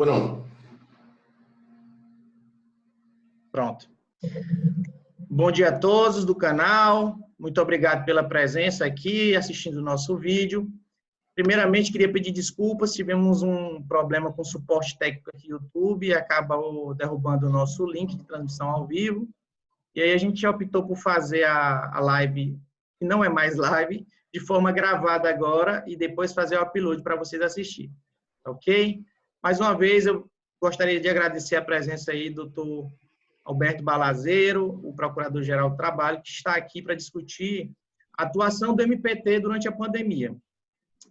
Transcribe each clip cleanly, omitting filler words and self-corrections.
Ou não? Pronto. Bom dia a todos do canal. Muito obrigado pela presença aqui, assistindo o nosso vídeo. Primeiramente, queria pedir desculpas, tivemos um problema com suporte técnico aqui no YouTube e acabou derrubando o nosso link de transmissão ao vivo. E aí a gente optou por fazer a live, que não é mais live, de forma gravada agora e depois fazer o upload para vocês assistirem. Ok? Mais uma vez, eu gostaria de agradecer a presença aí do Dr. Alberto Balazeiro, o Procurador-Geral do Trabalho, que está aqui para discutir a atuação do MPT durante a pandemia.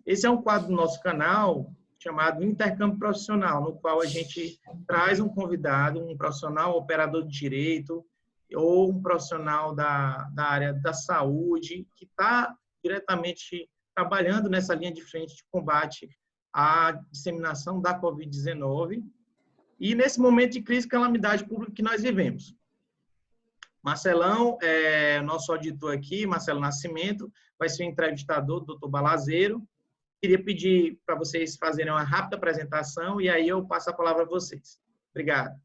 Esse é um quadro do nosso canal chamado Intercâmbio Profissional, no qual a gente traz um convidado, um profissional operador de direito ou um profissional da área da saúde, que está diretamente trabalhando nessa linha de frente de combate à disseminação da Covid-19 e nesse momento de crise e calamidade pública que nós vivemos. Marcelão, nosso auditor aqui, Marcelo Nascimento, vai ser o entrevistador do Dr. Balazeiro. Queria pedir para vocês fazerem uma rápida apresentação e aí eu passo a palavra a vocês. Obrigado.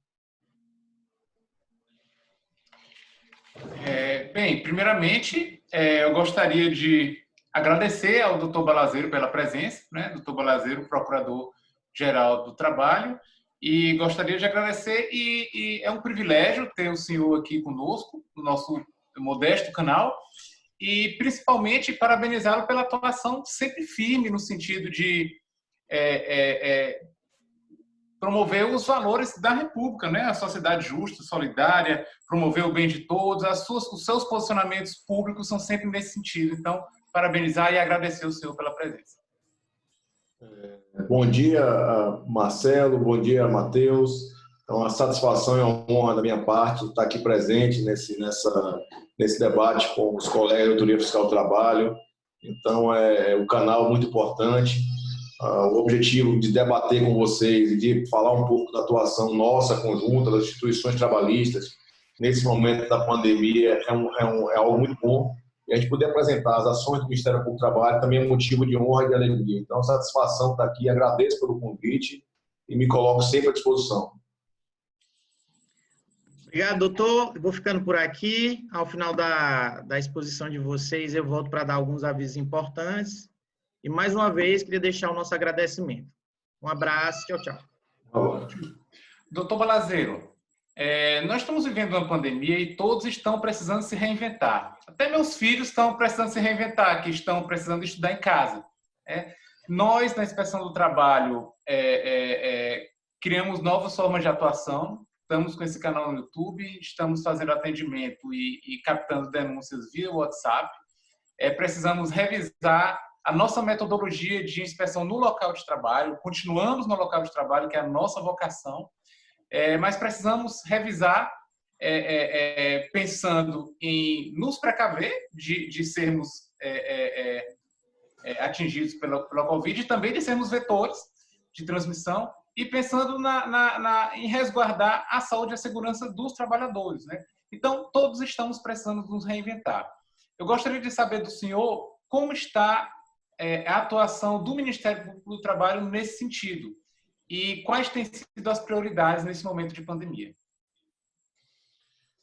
Bem, primeiramente, eu gostaria de agradecer ao Dr. Balazeiro pela presença, né? Dr. Balazeiro, Procurador-Geral do Trabalho, e gostaria de agradecer, e é um privilégio ter o senhor aqui conosco, no nosso modesto canal, e principalmente parabenizá-lo pela atuação sempre firme no sentido de promover os valores da República, né? A sociedade justa, solidária, promover o bem de todos, os seus posicionamentos públicos são sempre nesse sentido. Então, parabenizar e agradecer o senhor pela presença. Bom dia, Marcelo, bom dia, Matheus. É uma satisfação e uma honra da minha parte estar aqui presente nesse debate com os colegas da Autoridade Fiscal do Trabalho. Então, é um canal muito importante. O objetivo de debater com vocês e de falar um pouco da atuação nossa, conjunta, das instituições trabalhistas, nesse momento da pandemia, é algo muito bom. E a gente poder apresentar as ações do Ministério Público do Trabalho também é motivo de honra e de alegria. Então, satisfação estar aqui, agradeço pelo convite e me coloco sempre à disposição. Obrigado, doutor. Eu vou ficando por aqui. Ao final da exposição de vocês, eu volto para dar alguns avisos importantes. E, mais uma vez, queria deixar o nosso agradecimento. Um abraço. Tchau, tchau. Doutor Balazeiro, nós estamos vivendo uma pandemia e todos estão precisando se reinventar. Até meus filhos estão precisando se reinventar, que estão precisando estudar em casa. Nós, na Inspeção do Trabalho, criamos novas formas de atuação. Estamos com esse canal no YouTube, estamos fazendo atendimento e captando denúncias via WhatsApp. Precisamos revisar a nossa metodologia de inspeção no local de trabalho. Continuamos no local de trabalho, que é a nossa vocação, mas precisamos revisar pensando em nos precaver de sermos atingidos pela Covid e também de sermos vetores de transmissão e pensando em resguardar a saúde e a segurança dos trabalhadores, né? Então, todos estamos precisando nos reinventar. Eu gostaria de saber do senhor como está a atuação do Ministério Público do Trabalho nesse sentido e quais têm sido as prioridades nesse momento de pandemia.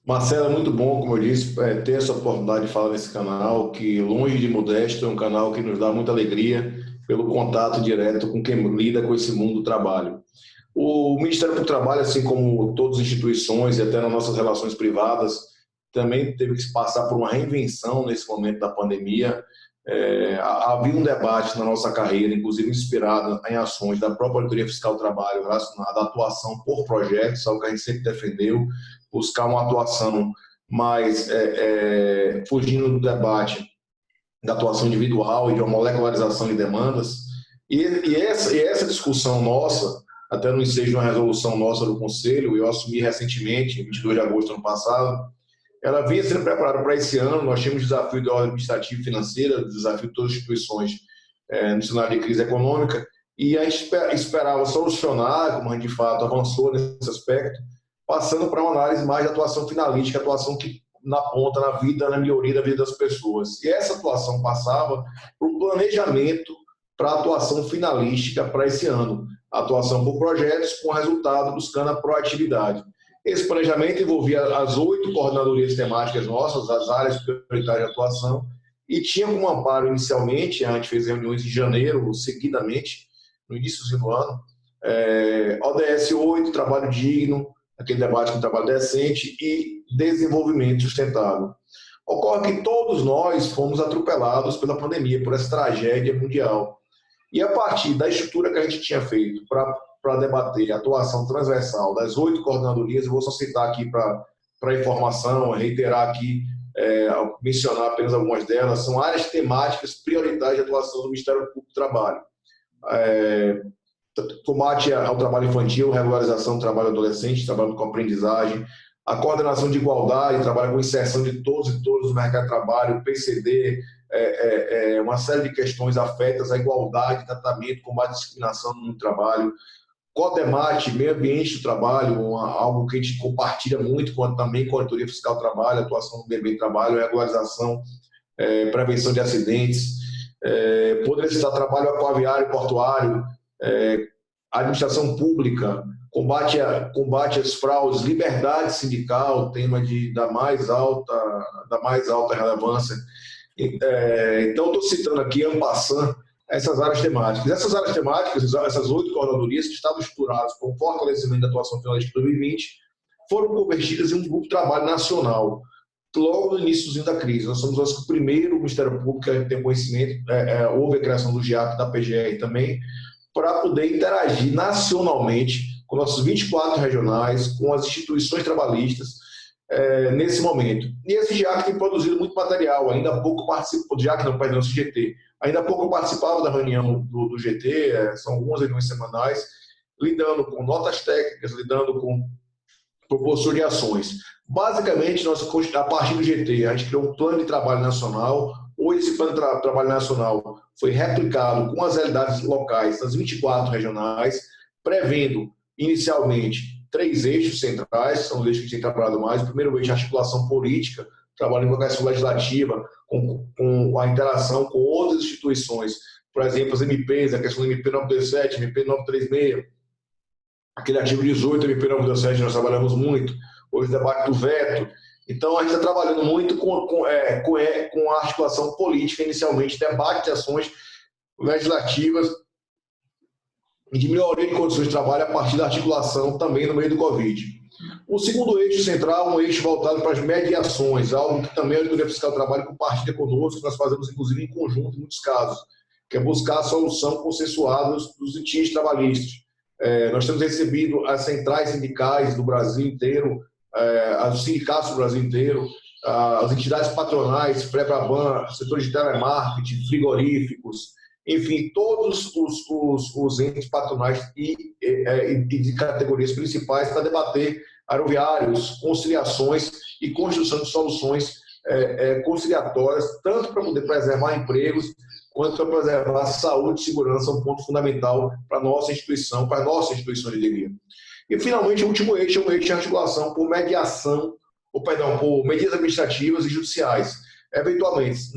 Marcelo, é muito bom, como eu disse, ter essa oportunidade de falar nesse canal, que longe de modesto, é um canal que nos dá muita alegria pelo contato direto com quem lida com esse mundo do trabalho. O Ministério do Trabalho, assim como todas as instituições e até nas nossas relações privadas, também teve que passar por uma reinvenção nesse momento da pandemia. Havia um debate na nossa carreira, inclusive inspirado em ações da própria Auditoria Fiscal do Trabalho relacionada à atuação por projetos, algo que a gente sempre defendeu, buscar uma atuação mais fugindo do debate da atuação individual e de uma molecularização de demandas. E essa discussão nossa, até no ensejo de uma resolução nossa do Conselho, eu assumi recentemente, 22 de agosto do ano passado, ela vinha sendo preparada para esse ano. Nós tínhamos desafio de ordem administrativa e financeira, desafio de todas as instituições no cenário de crise econômica, e a gente esperava solucionar, como a gente de fato avançou nesse aspecto, passando para uma análise mais de atuação finalística, atuação que na ponta, na vida, na melhoria da vida das pessoas. E essa atuação passava por um planejamento para a atuação finalística para esse ano. atuação por projetos, com resultado buscando a proatividade. Esse planejamento envolvia as 8 coordenadorias temáticas nossas, as áreas prioritárias de atuação, e tinha como amparo inicialmente, a gente fez reuniões em janeiro, seguidamente, no início do ano, ODS 8, trabalho digno, aquele debate com trabalho decente e desenvolvimento sustentável. Ocorre que todos nós fomos atropelados pela pandemia, por essa tragédia mundial. E a partir da estrutura que a gente tinha feito para debater a atuação transversal das 8 coordenadorias, eu vou só citar aqui para informação, reiterar aqui, mencionar apenas algumas delas, são áreas temáticas prioritárias de atuação do Ministério Público do Trabalho. Combate ao trabalho infantil, regularização do trabalho adolescente, trabalho com aprendizagem, a coordenação de igualdade, trabalho com inserção de todos e todas no mercado de trabalho, PCD, uma série de questões afetas à igualdade, tratamento, combate à discriminação no trabalho, CODEMAT, meio ambiente do trabalho, algo que a gente compartilha muito, também com a Auditoria Fiscal do Trabalho, atuação no meio ambiente do trabalho, regularização, prevenção de acidentes, poderia citar trabalho aquaviário e portuário, administração pública, combate às fraudes, liberdade sindical, tema da mais alta relevância. Então, estou citando aqui, en passant, essas áreas temáticas. Essas áreas temáticas, essas 8 coordenadorias que estavam estruturadas para o fortalecimento da atuação finalista de 2020, foram convertidas em um grupo de trabalho nacional, logo no início da crise. Nós somos o primeiro Ministério Público que tem conhecimento, houve a criação do GIAP, da PGR também, para poder interagir nacionalmente com nossos 24 regionais, com as instituições trabalhistas, nesse momento. E esse GIAC tem produzido muito material, ainda há pouco participou, o CGT, ainda há pouco eu participava da reunião do GT, são algumas reuniões semanais, lidando com notas técnicas, lidando com proposições de ações. Basicamente, a partir do GT, a gente criou um plano de trabalho nacional. Hoje, esse plano de trabalho nacional foi replicado com as realidades locais das 24 regionais, prevendo, inicialmente, 3 eixos centrais, são os eixos que a gente tem trabalhado mais. O primeiro eixo é a articulação política, trabalhando com a questão legislativa, com a interação com outras instituições, por exemplo, as MPs, a questão do MP 927, MP 936, aquele artigo 18, MP 927, nós trabalhamos muito, hoje o debate do veto. Então, a gente está trabalhando muito com a articulação política, inicialmente, debate de ações legislativas e de melhoria de condições de trabalho a partir da articulação também no meio do Covid. O segundo eixo central é um eixo voltado para as mediações, algo que também a Auditoria Fiscal do Trabalho compartilha conosco, que nós fazemos, inclusive, em conjunto, em muitos casos, que é buscar a solução consensuada dos litigios trabalhistas. Nós temos recebido as centrais sindicais do Brasil inteiro, os sindicatos do Brasil inteiro, as entidades patronais, Prebraban, setores de telemarketing, frigoríficos, enfim, todos os entes patronais e de categorias principais para debater aeroviários, conciliações e construção de soluções conciliatórias, tanto para poder preservar empregos, quanto para preservar a saúde e segurança, um ponto fundamental para a nossa instituição, para a nossa instituição de alegria. E, finalmente, o último eixo é um eixo de articulação por por medidas administrativas e judiciais. Eventualmente,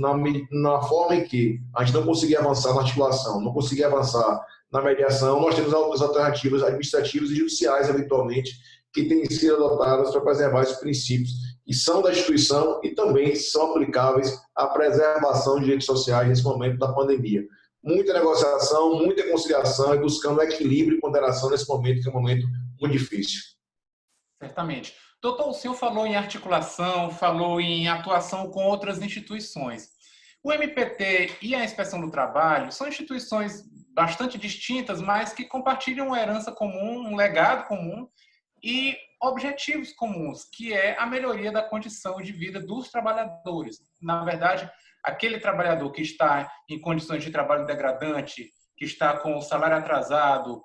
na forma em que a gente não conseguir avançar na articulação, não conseguir avançar na mediação, nós temos as alternativas administrativas e judiciais, eventualmente, que têm sido adotadas para preservar esses princípios, que são da instituição e também são aplicáveis à preservação de direitos sociais nesse momento da pandemia. Muita negociação, muita conciliação e buscando equilíbrio e ponderação nesse momento, que é um momento muito difícil. Certamente. Doutor, o senhor falou em articulação, falou em atuação com outras instituições. O MPT e a Inspeção do Trabalho são instituições bastante distintas, mas que compartilham uma herança comum, um legado comum e objetivos comuns, que é a melhoria da condição de vida dos trabalhadores. Na verdade, aquele trabalhador que está em condições de trabalho degradante, que está com o salário atrasado,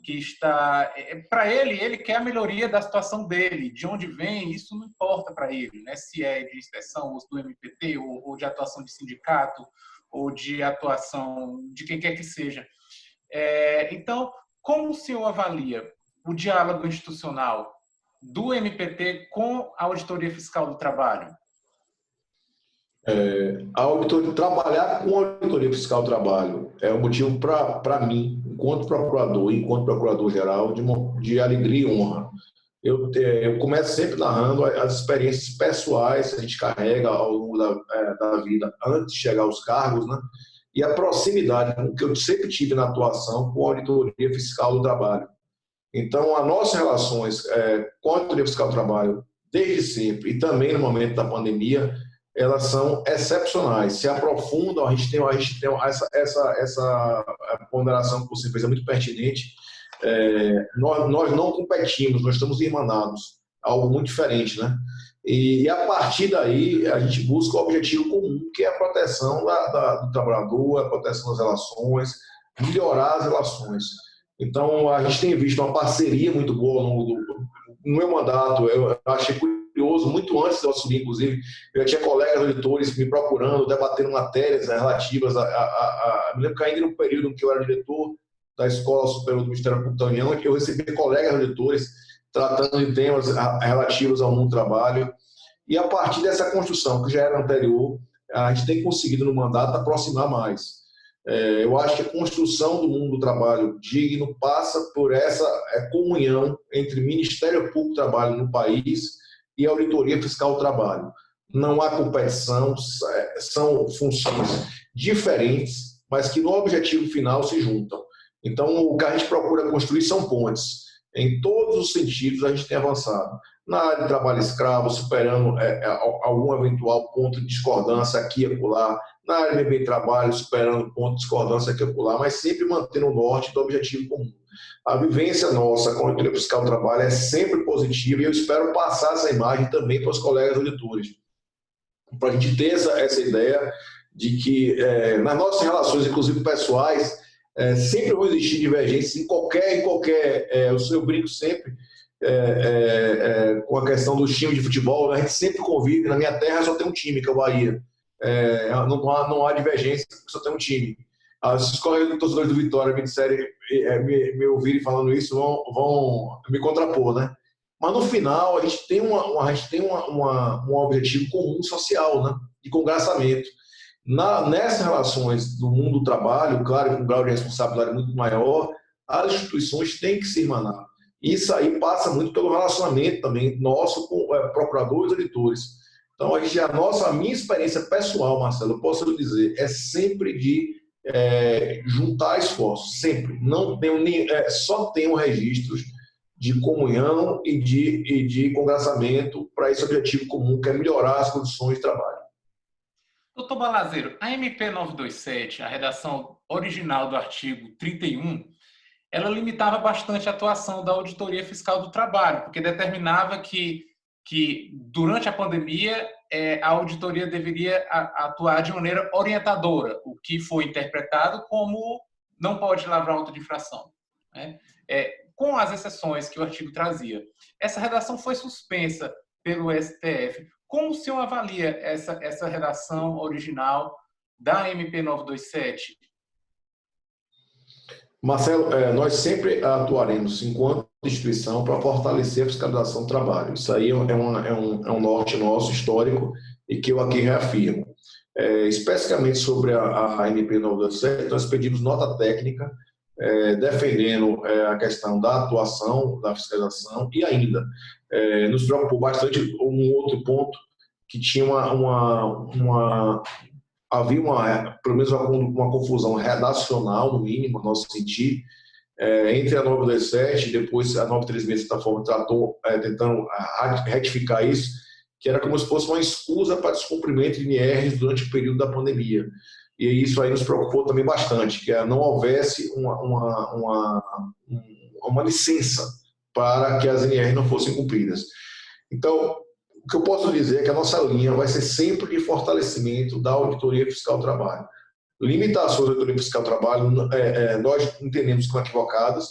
que está... Para ele quer a melhoria da situação dele. De onde vem, isso não importa para ele, né? Se é de inspeção ou do MPT, ou de atuação de sindicato, ou de atuação de quem quer que seja. Então, como o senhor avalia o diálogo institucional do MPT com a Auditoria Fiscal do Trabalho? Trabalhar com a Auditoria Fiscal do Trabalho é um motivo para mim, enquanto procurador, enquanto procurador-geral, de alegria e honra. Eu começo sempre narrando as experiências pessoais que a gente carrega ao longo da vida, antes de chegar aos cargos, né? E a proximidade que eu sempre tive na atuação com a Auditoria Fiscal do Trabalho. Então, as nossas relações com a Auditoria Fiscal do Trabalho, desde sempre, e também no momento da pandemia, elas são excepcionais, se aprofundam, a gente tem essa ponderação que você fez, é muito pertinente. Nós não competimos, nós estamos irmanados, algo muito diferente, né? E a partir daí a gente busca o objetivo comum, que é a proteção do trabalhador, a proteção das relações, melhorar as relações. Então a gente tem visto uma parceria muito boa no meu mandato. Eu achei curioso, muito antes de eu assumir, inclusive, eu já tinha colegas auditores me procurando, debatendo matérias relativas me lembro que ainda no período em que eu era diretor da Escola Superior do Ministério Público da União, que eu recebi colegas auditores tratando de temas relativos ao mundo do trabalho. E a partir dessa construção, que já era anterior, a gente tem conseguido no mandato aproximar mais. Eu acho que a construção do mundo do trabalho digno passa por essa comunhão entre Ministério Público do Trabalho no país e a Auditoria Fiscal do Trabalho. Não há competição, são funções diferentes, mas que no objetivo final se juntam. Então, o que a gente procura construir são pontes. Em todos os sentidos, a gente tem avançado. Na área de trabalho escravo, superando algum eventual ponto de discordância aqui e acolá. Na área de bem trabalho, superando ponto de discordância aqui e acolá, mas sempre mantendo o norte do objetivo comum. A vivência nossa com a Auditoria Fiscal do Trabalho é sempre positiva e eu espero passar essa imagem também para os colegas auditores. Para a gente ter essa ideia de que nas nossas relações, inclusive pessoais, sempre vão existir divergências em qualquer eu brinco sempre com a questão dos times de futebol, né? A gente sempre convive. Na minha terra só tem um time, que é o Bahia. Não há divergência, só tem um time. Os colegas torcedores do Vitória me disserem, me ouvirem falando isso, vão me contrapor, né? Mas no final a gente tem um objetivo comum social, né? De congraçamento. Nessas relações do mundo do trabalho, claro, com um grau de responsabilidade muito maior, as instituições têm que se irmanar. Isso aí passa muito pelo relacionamento também nosso com procuradores e auditores. Então, a minha experiência pessoal, Marcelo, eu posso dizer, é sempre de juntar esforços, sempre. Não tenho só tenho registros de comunhão e de congraçamento para esse objetivo comum, que é melhorar as condições de trabalho. Doutor Balazeiro, a MP 927, a redação original do artigo 31, ela limitava bastante a atuação da Auditoria Fiscal do Trabalho, porque determinava que durante a pandemia a auditoria deveria atuar de maneira orientadora, o que foi interpretado como não pode lavrar auto de infração, né? Com as exceções que o artigo trazia. Essa redação foi suspensa pelo STF. Como o senhor avalia essa redação original da MP 927? Marcelo, nós sempre atuaremos enquanto instituição para fortalecer a fiscalização do trabalho. Isso aí é um norte nosso histórico e que eu aqui reafirmo. Especificamente sobre a MP 927, nós pedimos nota técnica defendendo a questão da atuação, da fiscalização e ainda nos preocupou bastante um outro ponto que tinha havia pelo menos uma confusão redacional, no mínimo, no nosso sentir, entre a 927 e depois a 936, de certa forma, tratou tentando retificar isso, que era como se fosse uma escusa para descumprimento de NRs durante o período da pandemia. E isso aí nos preocupou também bastante, que não houvesse uma licença para que as NRs não fossem cumpridas. Então, o que eu posso dizer é que a nossa linha vai ser sempre de fortalecimento da Auditoria Fiscal do Trabalho. Limitações da Auditoria Fiscal do Trabalho, nós entendemos como equivocadas,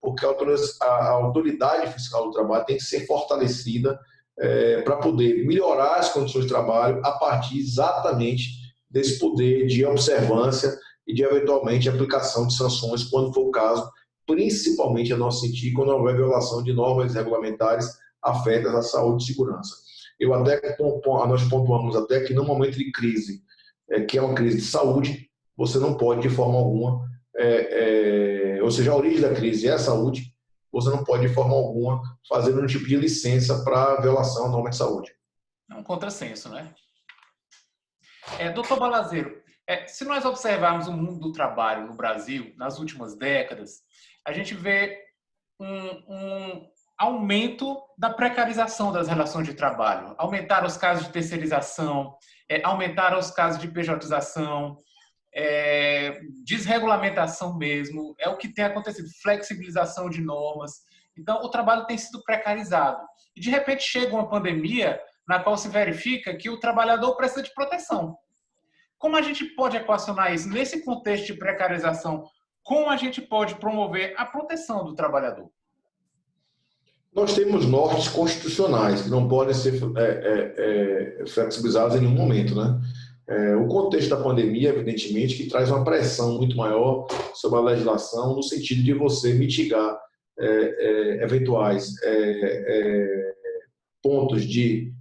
porque a Autoridade Fiscal do Trabalho tem que ser fortalecida para poder melhorar as condições de trabalho a partir exatamente desse poder de observância e de, eventualmente, aplicação de sanções, quando for o caso, principalmente a nosso sentir, quando houver violação de normas regulamentares afetas à saúde e segurança. Nós pontuamos até que, no momento de crise, que é uma crise de saúde, você não pode, de forma alguma, ou seja, a origem da crise é a saúde, você não pode, de forma alguma, fazer um tipo de licença para violação à norma de saúde. É um contrassenso, né? Doutor Balazeiro, se nós observarmos o mundo do trabalho no Brasil, nas últimas décadas, a gente vê um aumento da precarização das relações de trabalho. Aumentaram os casos de terceirização, aumentaram os casos de pejotização, desregulamentação mesmo, é o que tem acontecido, flexibilização de normas. Então, o trabalho tem sido precarizado. E, de repente, chega uma pandemia na qual se verifica que o trabalhador precisa de proteção. Como a gente pode equacionar isso? Nesse contexto de precarização, como a gente pode promover a proteção do trabalhador? Nós temos nortes constitucionais que não podem ser flexibilizados em nenhum momento, né? O contexto da pandemia, evidentemente, que traz uma pressão muito maior sobre a legislação no sentido de você mitigar eventuais pontos de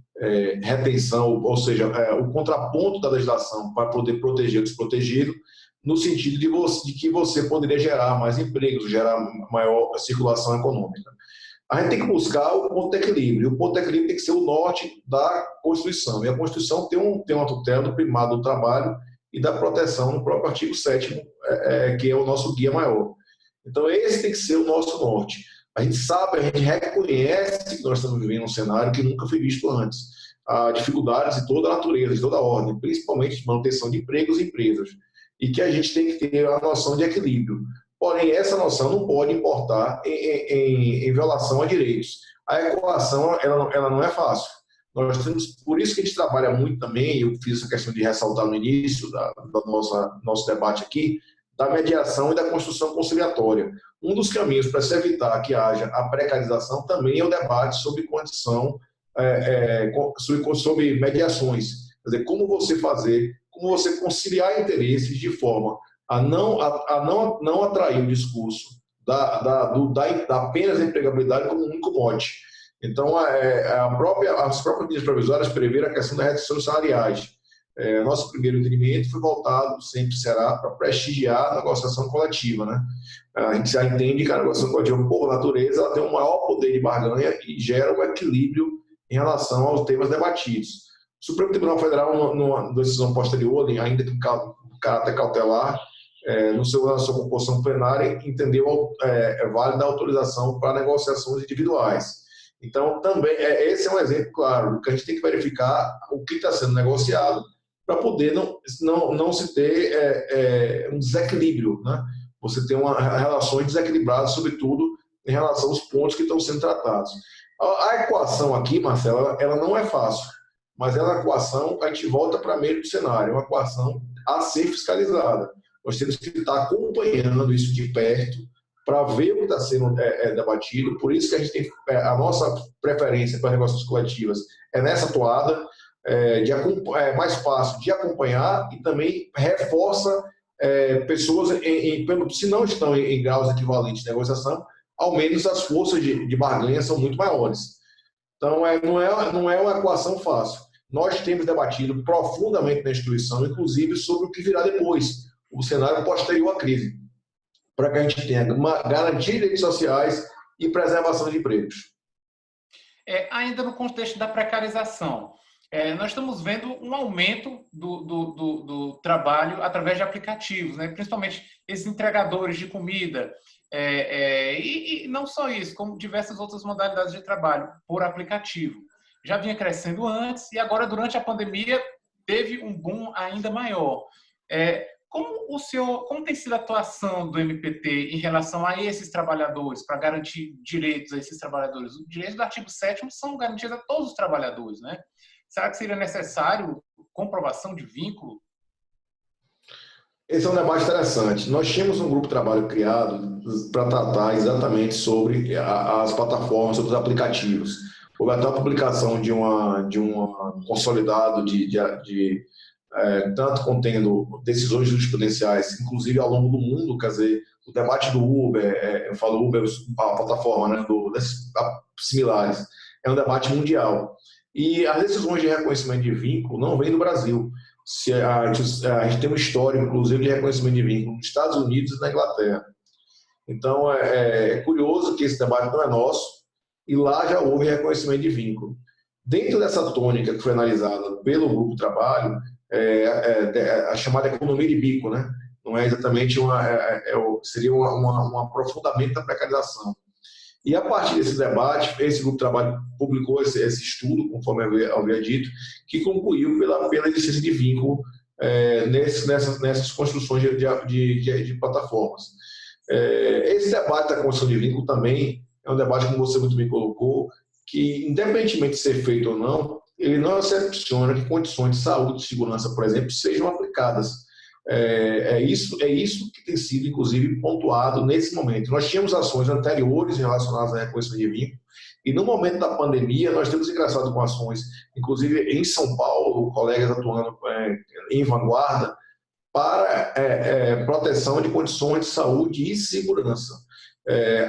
retenção, ou seja, o contraponto da legislação para poder proteger o desprotegido, no sentido de que você poderia gerar mais empregos, gerar maior circulação econômica. A gente tem que buscar o ponto de equilíbrio. O ponto de equilíbrio tem que ser o norte da Constituição. E a Constituição tem uma tutela do primado do trabalho e da proteção no próprio artigo 7º, que é o nosso guia maior. Então, esse tem que ser o nosso norte. A gente sabe, a gente reconhece que nós estamos vivendo um cenário que nunca foi visto antes. Há dificuldades de toda a natureza, de toda a ordem, principalmente de manutenção de empregos e empresas. E que a gente tem que ter a noção de equilíbrio. Porém, essa noção não pode importar em violação a direitos. A equação ela não é fácil. Nós temos, por isso que a gente trabalha muito também, eu fiz essa questão de ressaltar no início do nosso debate aqui, da mediação e da construção conciliatória. Um dos caminhos para se evitar que haja a precarização também é o debate sobre condição, sobre mediações. Quer dizer, como você conciliar interesses de forma a não atrair o discurso da apenas empregabilidade como um único mote. Então, as próprias medidas provisórias previram a questão das reduções salariais. Nosso primeiro entendimento foi voltado, sempre será, para prestigiar a negociação coletiva, né? A gente já entende que a negociação coletiva, por natureza, ela tem um maior poder de barganha e gera um equilíbrio em relação aos temas debatidos. O Supremo Tribunal Federal, numa decisão posterior, ainda que em caráter cautelar, na sua composição plenária, entendeu válida a autorização para negociações individuais. Então, também, esse é um exemplo claro, que a gente tem que verificar o que está sendo negociado para poder não se ter um desequilíbrio, né? Você tem relações desequilibradas, sobretudo em relação aos pontos que estão sendo tratados. A equação aqui, Marcelo, ela não é fácil, mas ela é uma equação, a gente volta para meio do cenário, é uma equação a ser fiscalizada. Nós temos que estar acompanhando isso de perto para ver o que está sendo debatido. Por isso que a gente tem a nossa preferência para negociações coletivas nessa toada, mais fácil de acompanhar e também reforça pessoas, se não estão em graus equivalentes de negociação, ao menos as forças de barganha são muito maiores. Então, não é uma equação fácil. Nós temos debatido profundamente na instituição, inclusive sobre o que virá depois, o cenário posterior à crise, para que a gente tenha garantia de direitos sociais e preservação de empregos. Ainda no contexto da precarização, nós estamos vendo um aumento do trabalho através de aplicativos, né? Principalmente esses entregadores de comida, e não só isso, como diversas outras modalidades de trabalho por aplicativo. Já vinha crescendo antes e agora, durante a pandemia, teve um boom ainda maior. Como tem sido a atuação do MPT em relação a esses trabalhadores, para garantir direitos a esses trabalhadores? Os direitos do artigo 7º são garantidos a todos os trabalhadores, né? Será que seria necessário comprovação de vínculo? Esse é um debate interessante. Nós tínhamos um grupo de trabalho criado para tratar exatamente sobre as plataformas, sobre os aplicativos. Houve até a publicação de um consolidado tanto contendo decisões jurisprudenciais, inclusive ao longo do mundo, quer dizer, o debate do Uber, eu falo Uber, a plataforma, né, similares, é um debate mundial. E as decisões de reconhecimento de vínculo não vêm do Brasil. a gente tem um histórico, inclusive, de reconhecimento de vínculo nos Estados Unidos e na Inglaterra. Então, é curioso que esse debate não é nosso, e lá já houve reconhecimento de vínculo. Dentro dessa tônica que foi analisada pelo grupo de trabalho, a chamada economia de bico, né? Não é exatamente seria um aprofundamento da precarização. E a partir desse debate, esse grupo de trabalho publicou esse estudo, conforme eu havia dito, que concluiu pela existência de vínculo nessas construções de plataformas. Esse debate da construção de vínculo também é um debate, como você muito bem colocou, que, independentemente de ser feito ou não, ele não excepciona que condições de saúde e segurança, por exemplo, sejam aplicadas. É isso que tem sido, inclusive, pontuado nesse momento. Nós tínhamos ações anteriores relacionadas à reconhecimento de vínculo, e no momento da pandemia nós temos ingressado com ações, inclusive em São Paulo, colegas atuando em vanguarda, para proteção de condições de saúde e segurança.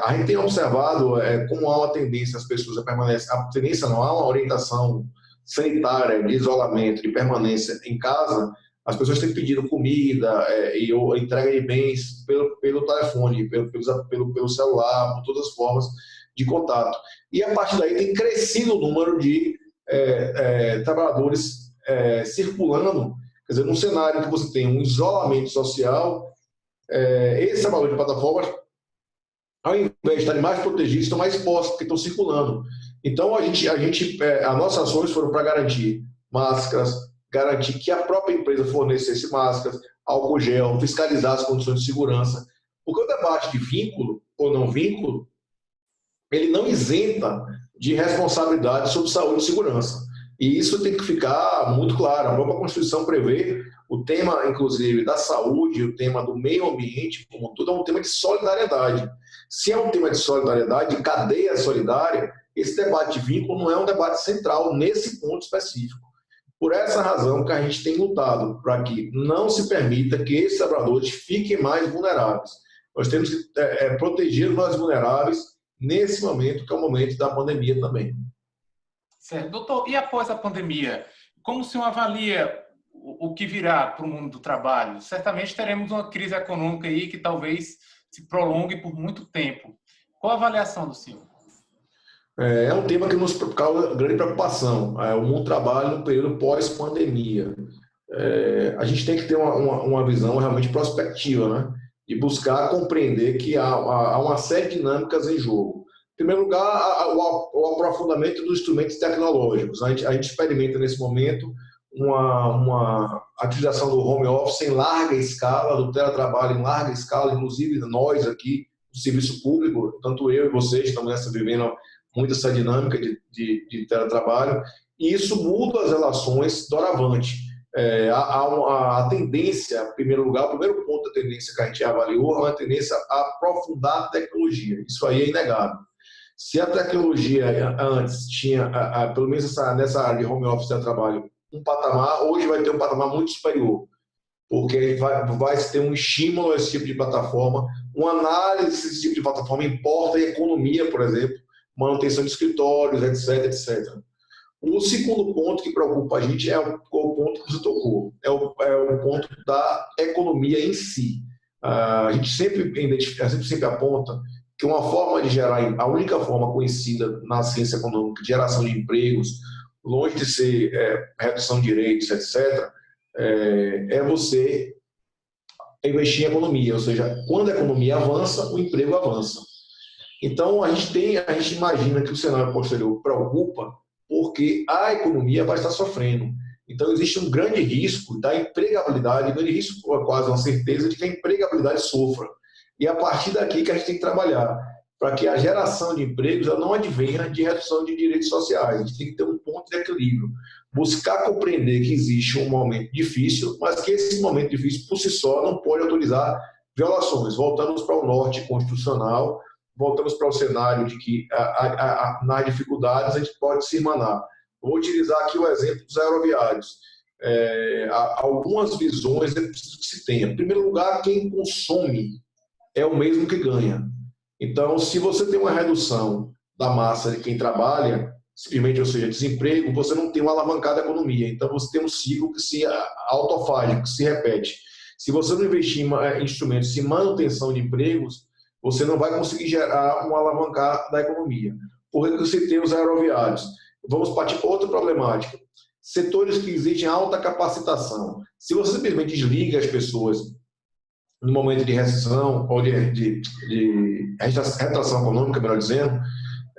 A gente tem observado como há uma tendência, as pessoas há uma orientação sanitária, de isolamento, de permanência em casa. As pessoas têm pedido comida e entrega de bens pelo telefone, pelo celular, por todas as formas de contato. E a partir daí tem crescido o número de trabalhadores circulando. Quer dizer, num cenário que você tem um isolamento social, esses trabalhadores de plataformas, ao invés de estarem mais protegidos, estão mais expostos, porque estão circulando. Então, as nossas ações foram para garantir máscaras, garantir que a própria empresa fornecesse máscaras, álcool gel, fiscalizar as condições de segurança. Porque o debate de vínculo ou não vínculo, ele não isenta de responsabilidade sobre saúde e segurança. E isso tem que ficar muito claro. A própria Constituição prevê o tema, inclusive, da saúde, o tema do meio ambiente, como tudo, é um tema de solidariedade. Se é um tema de solidariedade, de cadeia solidária, esse debate de vínculo não é um debate central nesse ponto específico. Por essa razão que a gente tem lutado para que não se permita que esses trabalhadores fiquem mais vulneráveis. Nós temos que proteger os mais vulneráveis nesse momento, que é o momento da pandemia também. Certo. Doutor, e após a pandemia, como o senhor avalia o que virá para o mundo do trabalho? Certamente teremos uma crise econômica aí que talvez se prolongue por muito tempo. Qual a avaliação do senhor? É um tema que nos causa grande preocupação. O mundo do trabalho no período pós-pandemia. A gente tem que ter uma visão realmente prospectiva, né? E buscar compreender que há uma série de dinâmicas em jogo. Em primeiro lugar, o aprofundamento dos instrumentos tecnológicos. A gente experimenta nesse momento uma utilização do home office em larga escala, do teletrabalho em larga escala, inclusive nós aqui, do serviço público, tanto eu e vocês estamos vivendo muito essa dinâmica de teletrabalho, e isso muda as relações doravante. Há a tendência, em primeiro lugar, o primeiro ponto da tendência que a gente avaliou é uma tendência a aprofundar a tecnologia. Isso aí é inegável. Se a tecnologia antes tinha, pelo menos nessa área de home office de trabalho, um patamar, hoje vai ter um patamar muito superior, porque vai ter um estímulo a esse tipo de plataforma, uma análise desse tipo de plataforma importa em economia, por exemplo, manutenção de escritórios, etc, etc. O segundo ponto que preocupa a gente é o ponto que você tocou, é o ponto da economia em si. A gente sempre aponta que uma forma de gerar, a única forma conhecida na ciência econômica de geração de empregos, longe de ser redução de direitos, etc., é você investir em economia, ou seja, quando a economia avança, o emprego avança. Então, a gente imagina que o cenário posterior preocupa porque a economia vai estar sofrendo. Então, existe um grande risco da empregabilidade, um grande risco, quase uma certeza, de que a empregabilidade sofra. E é a partir daqui que a gente tem que trabalhar, para que a geração de empregos ela não advenha de redução de direitos sociais. A gente tem que ter um ponto de equilíbrio. Buscar compreender que existe um momento difícil, mas que esse momento difícil, por si só, não pode autorizar violações. Voltamos para o norte constitucional, voltamos para o cenário de que nas dificuldades a gente pode se irmanar. Vou utilizar aqui o exemplo dos aeroviários. Há algumas visões que se tenha. Em primeiro lugar, quem consome é o mesmo que ganha. Então, se você tem uma redução da massa de quem trabalha, simplesmente, ou seja, desemprego, você não tem uma alavancada da economia. Então, você tem um ciclo que se autofágico, que se repete. Se você não investir em instrumentos de manutenção de empregos, você não vai conseguir gerar uma alavancar da economia. Por que você tem os aeroviários? Vamos partir para outra problemática. Setores que exigem alta capacitação. Se você simplesmente desliga as pessoas no momento de recessão, ou de retração econômica, melhor dizendo,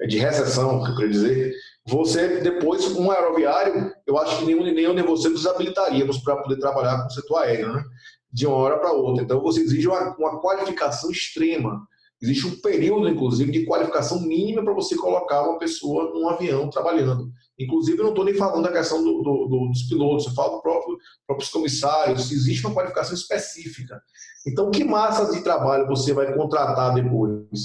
de recessão, que eu quero dizer, você depois, um aeroviário, eu acho que nem eu nem você nos habilitaríamos para poder trabalhar com o setor aéreo, né? De uma hora para outra. Então, você exige uma qualificação extrema. Existe um período, inclusive, de qualificação mínima para você colocar uma pessoa num avião trabalhando. Inclusive, eu não estou nem falando da questão dos pilotos, eu falo dos próprios comissários, existe uma qualificação específica. Então, que massa de trabalho você vai contratar depois?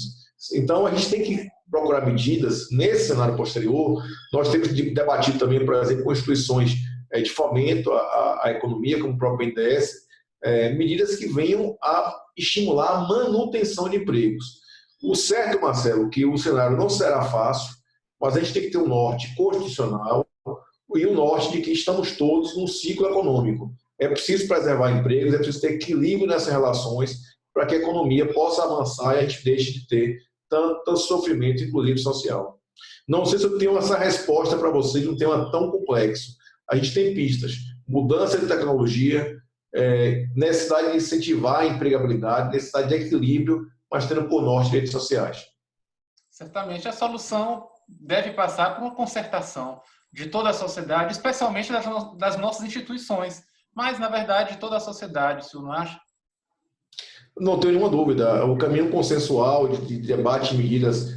Então, a gente tem que procurar medidas nesse cenário posterior. Nós temos debatido também, por exemplo, com instituições de fomento à economia, como o próprio BNDES, medidas que venham a estimular a manutenção de empregos. O certo, Marcelo, que o cenário não será fácil, mas a gente tem que ter um norte constitucional e um norte de que estamos todos num ciclo econômico. É preciso preservar empregos, é preciso ter equilíbrio nessas relações para que a economia possa avançar e a gente deixe de ter tanto sofrimento, inclusive social. Não sei se eu tenho essa resposta para vocês, um tema tão complexo. A gente tem pistas, mudança de tecnologia, necessidade de incentivar a empregabilidade, necessidade de equilíbrio, mas tendo por norte redes sociais. Certamente a solução deve passar por uma concertação de toda a sociedade, especialmente das nossas instituições, mas, na verdade, de toda a sociedade, o senhor não acha? Não tenho nenhuma dúvida. O caminho consensual de debate e medidas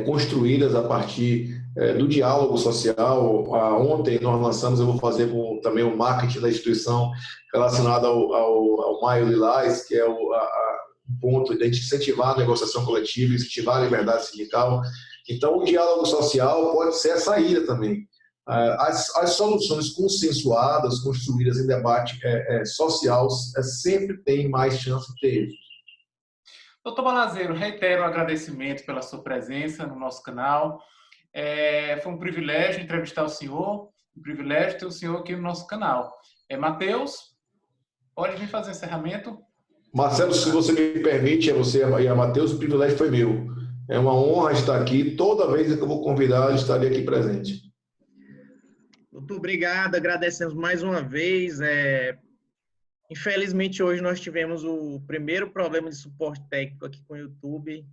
construídas a partir do diálogo social. Ontem nós lançamos, eu vou fazer também o marketing da instituição relacionado ao Maio Lilás, que é o ponto de incentivar a negociação coletiva, incentivar a liberdade sindical. Então, o diálogo social pode ser a saída também. As soluções consensuadas, construídas em debate social, sempre têm mais chance de ter êxito. Doutor Balazeiro, reitero o agradecimento pela sua presença no nosso canal. Foi um privilégio entrevistar o senhor, um privilégio ter o senhor aqui no nosso canal. Matheus, pode vir fazer o encerramento? Marcelo, se você me permite, você e a Matheus, o privilégio foi meu. É uma honra estar aqui. Toda vez que eu vou convidar, eu estarei aqui presente. Muito obrigado, agradecemos mais uma vez. Infelizmente, hoje nós tivemos o primeiro problema de suporte técnico aqui com o YouTube,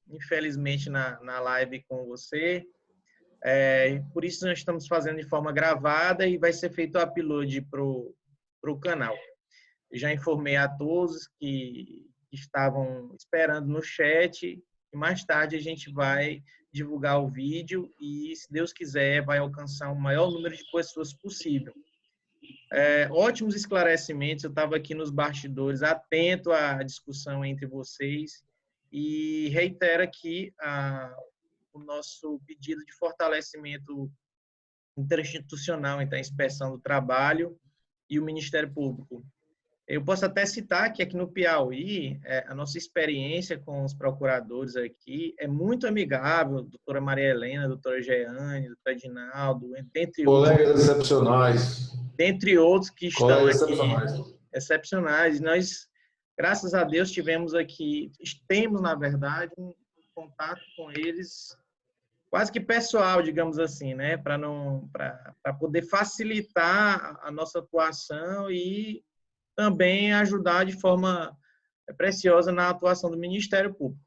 infelizmente na live com você. Por isso, nós estamos fazendo de forma gravada e vai ser feito o upload para o canal. Já informei a todos que estavam esperando no chat e mais tarde a gente vai divulgar o vídeo e, se Deus quiser, vai alcançar o maior número de pessoas possível. Ótimos esclarecimentos, eu estava aqui nos bastidores, atento à discussão entre vocês e reitero aqui o nosso pedido de fortalecimento interinstitucional entre a Inspeção do Trabalho e o Ministério Público. Eu posso até citar que aqui no Piauí, a nossa experiência com os procuradores aqui é muito amigável, doutora Maria Helena, doutora Jeane, doutor Edinaldo, dentre colegas excepcionais. Dentre outros que estão excepcionais. Aqui, excepcionais. Nós, graças a Deus, temos, na verdade, um contato com eles quase que pessoal, digamos assim, né? Para poder facilitar a nossa atuação e também ajudar de forma preciosa na atuação do Ministério Público.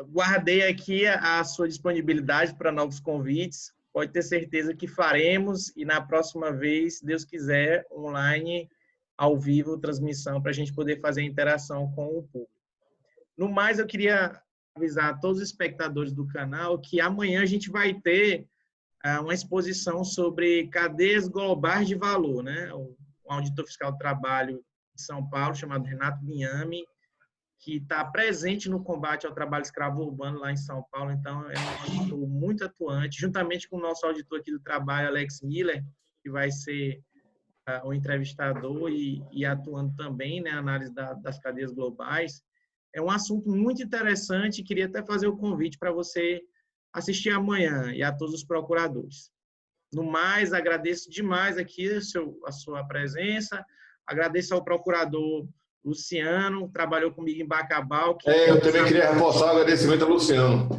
Guardei aqui a sua disponibilidade para novos convites. Pode ter certeza que faremos e na próxima vez, se Deus quiser, online, ao vivo, transmissão, para a gente poder fazer a interação com o público. No mais, eu queria avisar a todos os espectadores do canal que amanhã a gente vai ter uma exposição sobre cadeias globais de valor, né? Um auditor fiscal do trabalho de São Paulo, chamado Renato Binhame, que está presente no combate ao trabalho escravo urbano lá em São Paulo. Então, é um auditor muito atuante, juntamente com o nosso auditor aqui do trabalho, Alex Miller, que vai ser o entrevistador e atuando também na análise das cadeias globais. É um assunto muito interessante, queria até fazer o convite para você assistir amanhã e a todos os procuradores. No mais, agradeço demais aqui a sua presença, agradeço ao procurador Luciano, que trabalhou comigo em Bacabal. Eu também queria reforçar o agradecimento ao Luciano.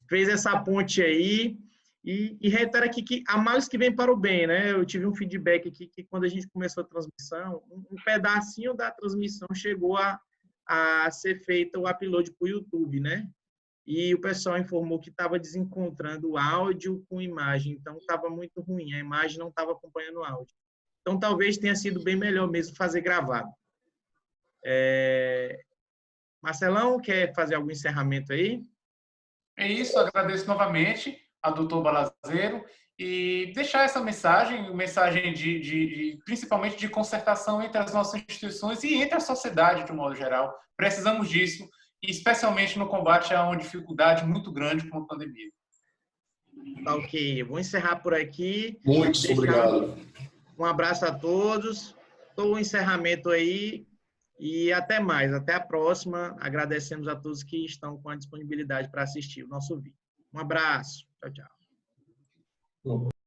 Fez essa ponte aí. E reitero aqui que há males que vem para o bem, né? Eu tive um feedback aqui que quando a gente começou a transmissão, um pedacinho da transmissão chegou a ser feito o upload para o YouTube, né? E o pessoal informou que estava desencontrando o áudio com imagem, então estava muito ruim, a imagem não estava acompanhando o áudio. Então talvez tenha sido bem melhor mesmo fazer gravado. Marcelão, quer fazer algum encerramento aí? É isso, agradeço novamente ao doutor Balazeiro e deixar essa mensagem principalmente de concertação entre as nossas instituições e entre a sociedade de um modo geral. Precisamos disso, e especialmente no combate a uma dificuldade muito grande como a pandemia. Tá, ok. Eu vou encerrar por aqui. Muito obrigado. Um abraço a todos. Estou o encerramento aí e até mais. Até a próxima. Agradecemos a todos que estão com a disponibilidade para assistir o nosso vídeo. Um abraço. Tchau, tchau.